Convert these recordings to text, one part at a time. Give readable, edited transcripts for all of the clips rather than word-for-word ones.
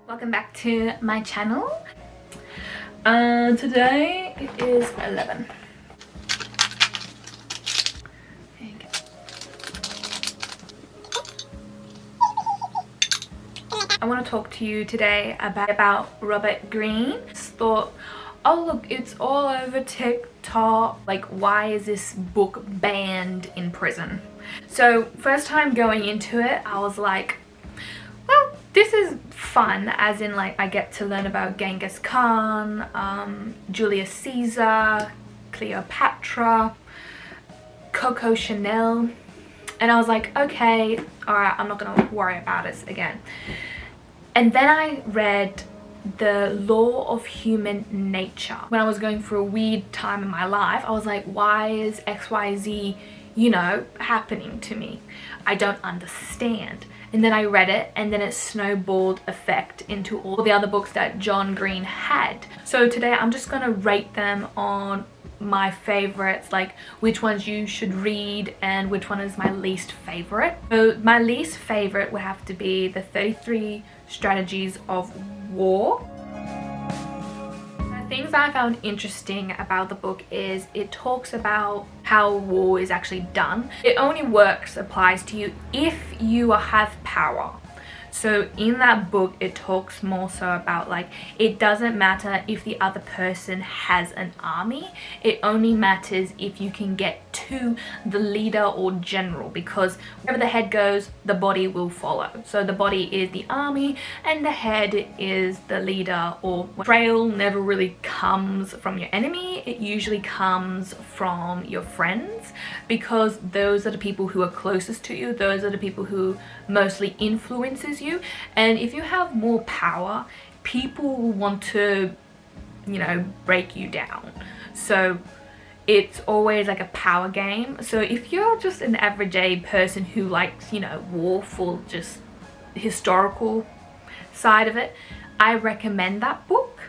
Welcome back to my channel. Today it is 11. There you go. I want to talk to you today about Robert Greene. Just thought, oh look, it's all over TikTok. Like, why is this book banned in prison? So first time going into it, I was like, well, this is fun, as in like I get to learn about Genghis Khan, Julius Caesar, Cleopatra, Coco Chanel, and I was like, okay, alright, I'm not gonna worry about this again. And then I read The Law of Human Nature. When I was going through a weird time in my life, I was like, why is XYZ, you know, happening to me? I don't understand. And then I read it, and then it snowballed effect into all the other books that John Green had. So today I'm just gonna rate them on my favorites, like which ones you should read and which one is my least favorite. So my least favorite would have to be the 33 Strategies of War. Things I found interesting about the book is it talks about how war is actually done. It only applies to you if you have power. So in that book, it talks more so about like, it doesn't matter if the other person has an army. It only matters if you can get to the leader or general, because wherever the head goes, the body will follow. So the body is the army and the head is the leader. Or betrayal never really comes from your enemy. It usually comes from your friends, because those are the people who are closest to you. Those are the people who mostly influences you. And if you have more power, people will want to, you know, break you down. So it's always like a power game. So if you're just an everyday person who likes, you know, war for just historical side of it, I recommend that book.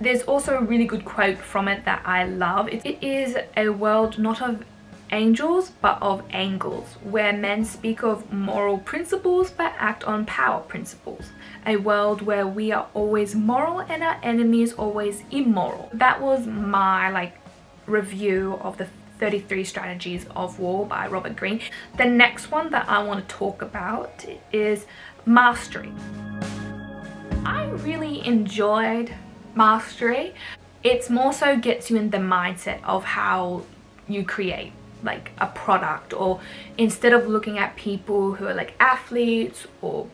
There's also a really good quote from it that I love. It is a world not of angels but of angles, where men speak of moral principles but act on power principles. A world where we are always moral and our enemies always immoral. That was my like review of the 33 Strategies of War by Robert Greene. The next one that I want to talk about is Mastery. I really enjoyed Mastery. It's more so gets you in the mindset of how you create like a product, or instead of looking at people who are like athletes or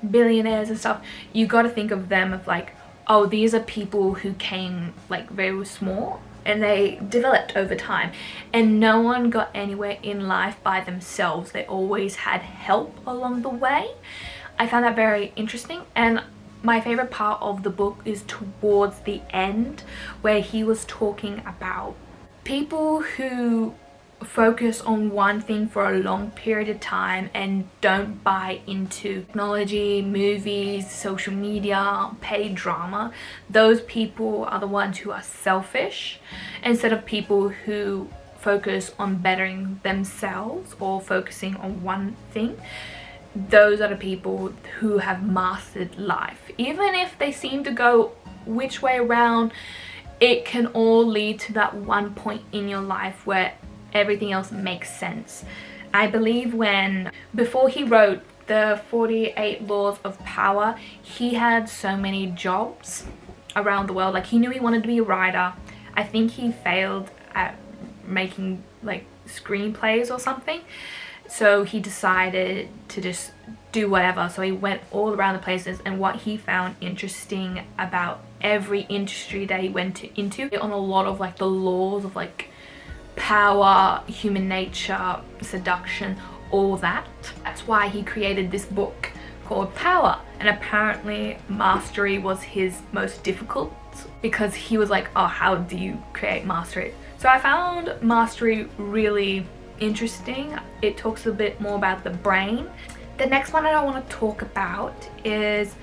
billionaires and stuff, you got to think of them of like, oh, these are people who came like very small and they developed over time, and no one got anywhere in life by themselves. They always had help along the way. I found that very interesting. And my favorite part of the book is towards the end, where he was talking about people who focus on one thing for a long period of time and don't buy into technology, movies, social media, paid drama. Those people are the ones who are selfish, instead of people who focus on bettering themselves or focusing on one thing. Those are the people who have mastered life. Even if they seem to go which way around, it can all lead to that one point in your life where everything else makes sense. I believe before he wrote the 48 Laws of Power, he had so many jobs around the world. Like, he knew he wanted to be a writer. I think he failed at making like screenplays or something. So he decided to just do whatever. So he went all around the places, and what he found interesting about every industry that he went into on a lot of like the laws of like power, human nature, seduction, all that. That's why he created this book called Power. And apparently Mastery was his most difficult, because he was like, oh, how do you create mastery? So I found Mastery really interesting. It talks a bit more about the brain. The next one that I want to talk about is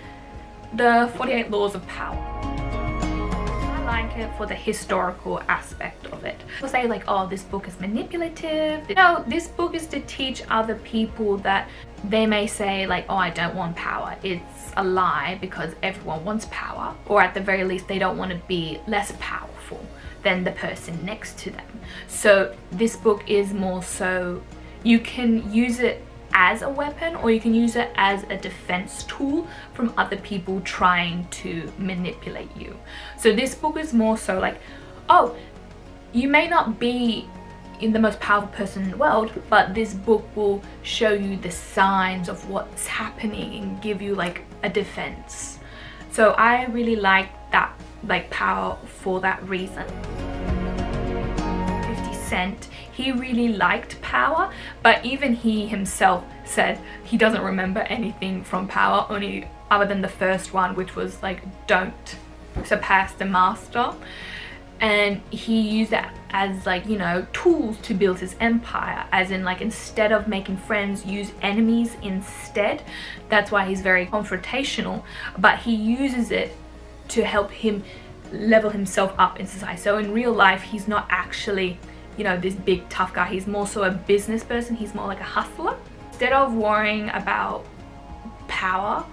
the 48 Laws of Power. I like it for the historical aspect of it. People say like, oh, this book is manipulative. No, this book is to teach other people that they may say like, oh, I don't want power. It's a lie because everyone wants power, or at the very least they don't want to be less powerful than the person next to them. So this book is more so you can use it as a weapon, or you can use it as a defense tool from other people trying to manipulate you. So this book is more so like, oh, you may not be in the most powerful person in the world, but this book will show you the signs of what's happening and give you like a defense. So I really like that, like, power for that reason. 50 Cent, he really liked Power, but even he himself said he doesn't remember anything from Power, only other than the first one, which was like, don't surpass the master. And he used that as like, you know, tools to build his empire, as in like, instead of making friends, use enemies instead. That's why he's very confrontational, but he uses it to help him level himself up in society. So in real life, he's not actually, you know, this big tough guy. He's more so a business person. He's more like a hustler. Instead of worrying about power,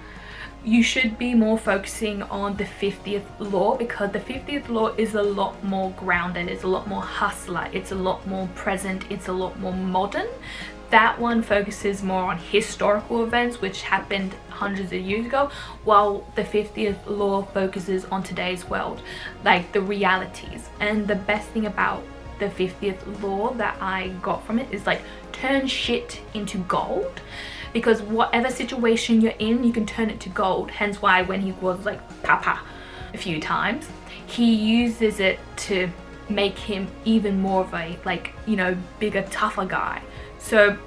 you should be more focusing on the 50th law, because the 50th law is a lot more grounded, it's a lot more hustler, it's a lot more present, it's a lot more modern. That one focuses more on historical events which happened hundreds of years ago, while the 50th law focuses on today's world, like the realities. And the best thing about the 50th law that I got from it is like, turn shit into gold, because whatever situation you're in, you can turn it to gold. Hence why when he was like papa a few times, he uses it to make him even more of a, like, you know, bigger, tougher guy. So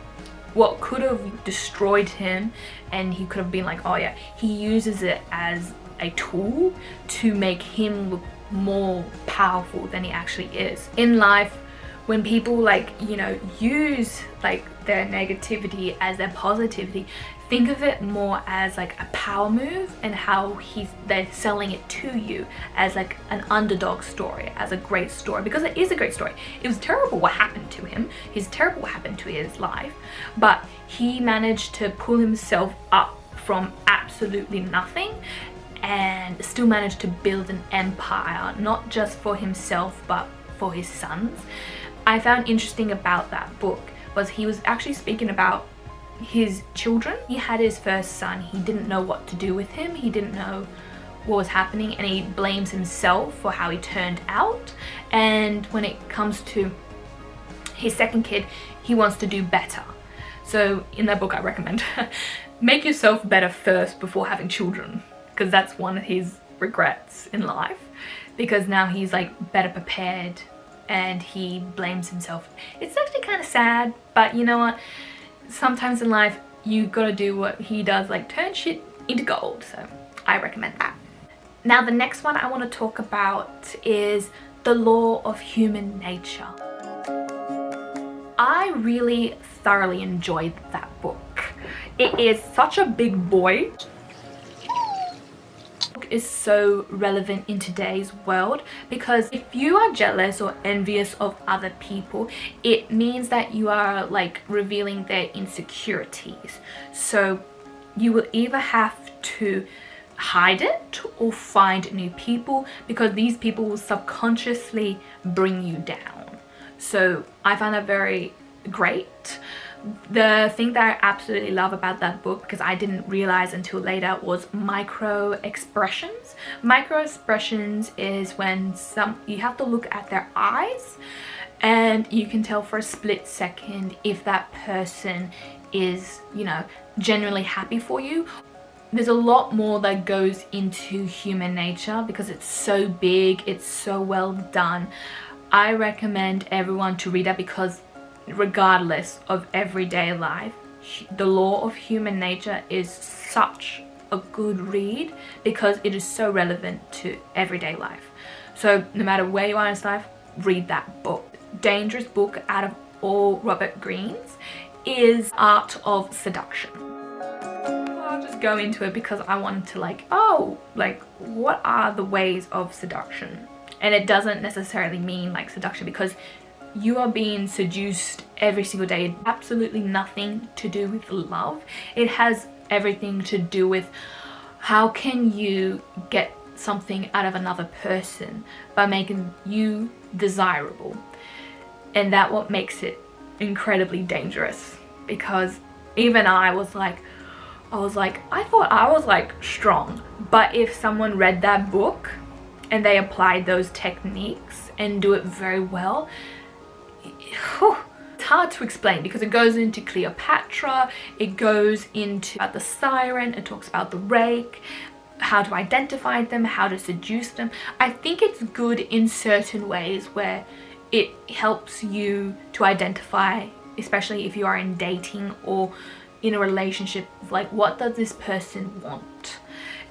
what could have destroyed him and he could have been like, oh yeah, he uses it as a tool to make him look more powerful than he actually is. In life, when people, like, you know, use like their negativity as their positivity, think of it more as like a power move, and how they're selling it to you as like an underdog story, as a great story, because it is a great story. It was terrible what happened to him, it's terrible what happened to his life, but he managed to pull himself up from absolutely nothing and still managed to build an empire, not just for himself but for his sons. I found interesting about that book was he was actually speaking about his children. He had his first son, he didn't know what to do with him, he didn't know what was happening, and he blames himself for how he turned out. And when it comes to his second kid, he wants to do better. So in that book I recommend make yourself better first before having children, because that's one of his regrets in life, because now he's like better prepared and he blames himself. It's actually kind of sad, but you know what, sometimes in life you gotta do what he does, like turn shit into gold. So I recommend that. Now the next one I want to talk about is The Law of Human Nature. I really thoroughly enjoyed that book. It is such a big boy. Is so relevant in today's world, because if you are jealous or envious of other people, it means that you are like revealing their insecurities. So you will either have to hide it or find new people, because these people will subconsciously bring you down. So I found that very great. The thing that I absolutely love about that book, because I didn't realize until later, was micro expressions. Micro expressions is when you have to look at their eyes and you can tell for a split second if that person is, you know, genuinely happy for you. There's a lot more that goes into human nature because it's so big, it's so well done. I recommend everyone to read that, because regardless of everyday life, The Law of Human Nature is such a good read because it is so relevant to everyday life. So no matter where you are in life, read that book. Dangerous book out of all Robert Greene's is Art of Seduction. I'll just go into it because I wanted to like, oh, like what are the ways of seduction? And it doesn't necessarily mean like seduction, because you are being seduced every single day. Absolutely nothing to do with love. It has everything to do with how can you get something out of another person by making you desirable. And that what makes it incredibly dangerous, because even I thought I was like strong, but if someone read that book and they applied those techniques and do it very well, it's hard to explain, because it goes into Cleopatra, it goes into the siren, it talks about the rake, how to identify them, how to seduce them. I think it's good in certain ways where it helps you to identify, especially if you are in dating or in a relationship, like what does this person want.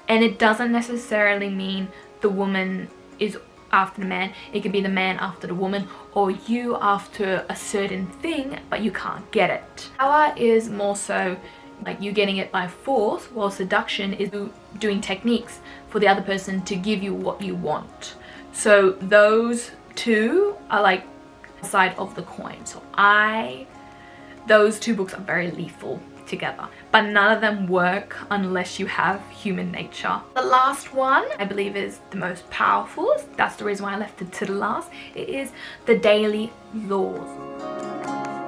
And it doesn't necessarily mean the woman is after the man. It could be the man after the woman, or you after a certain thing but you can't get it. Power is more so like you getting it by force, while seduction is doing techniques for the other person to give you what you want. So those two are like a side of the coin. So those two books are very lethal together, but none of them work unless you have human nature. The last one I believe is the most powerful. That's the reason why I left it to the last. It is the daily laws.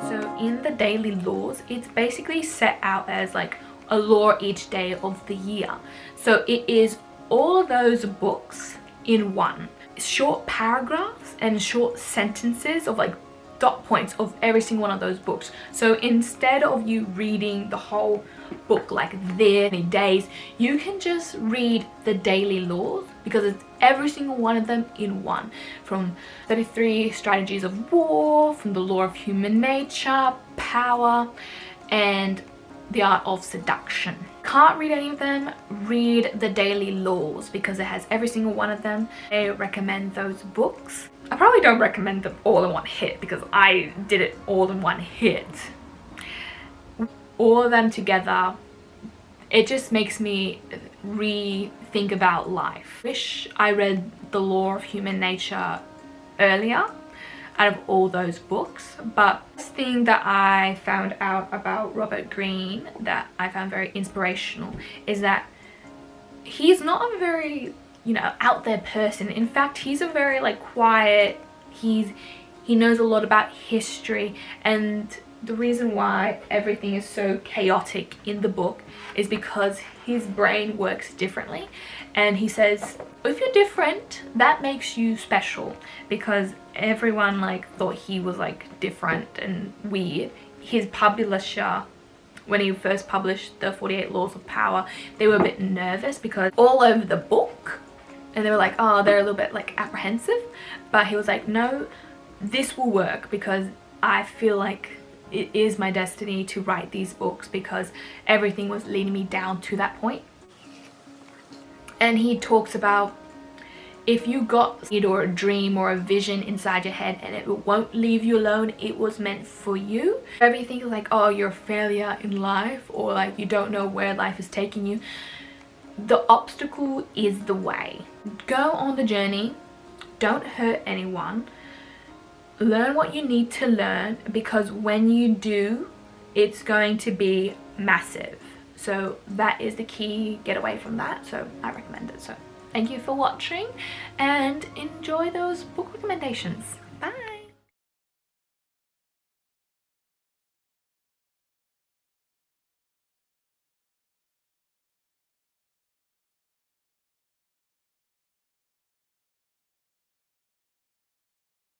So in the daily laws, it's basically set out as like a law each day of the year. So it is all of those books in one. Short paragraphs and short sentences of like dot points of every single one of those books. So instead of you reading the whole book like there many days, you can just read the daily laws, because it's every single one of them in one. From 33 strategies of war, from the law of human nature, power, and the art of seduction. Can't read any of them, read the daily laws, because it has every single one of them. I recommend those books. I probably don't recommend them all in one hit, because I did it all in one hit. All of them together, it just makes me rethink about life. Wish I read the law of human nature earlier out of all those books. But the thing that I found out about Robert Greene that I found very inspirational is that he's not a very, you know, out there person. In fact, he's a very like quiet, he knows a lot about history, and the reason why everything is so chaotic in the book is because his brain works differently. And he says, if you're different, that makes you special, because everyone like thought he was like different and weird. His publisher, when he first published the 48 Laws of Power, they were a bit nervous because all over the book, and they were like, oh, they're a little bit like apprehensive. But he was like, no, this will work, because I feel like it is my destiny to write these books, because everything was leading me down to that point. And he talks about, if you got it or a dream or a vision inside your head and it won't leave you alone, it was meant for you. Everything is like, oh, you're a failure in life, or like you don't know where life is taking you. The obstacle is the way. Go on the journey, don't hurt anyone, learn what you need to learn, because when you do, it's going to be massive. So that is the key, get away from that. So I recommend it. So thank you for watching, and enjoy those book recommendations.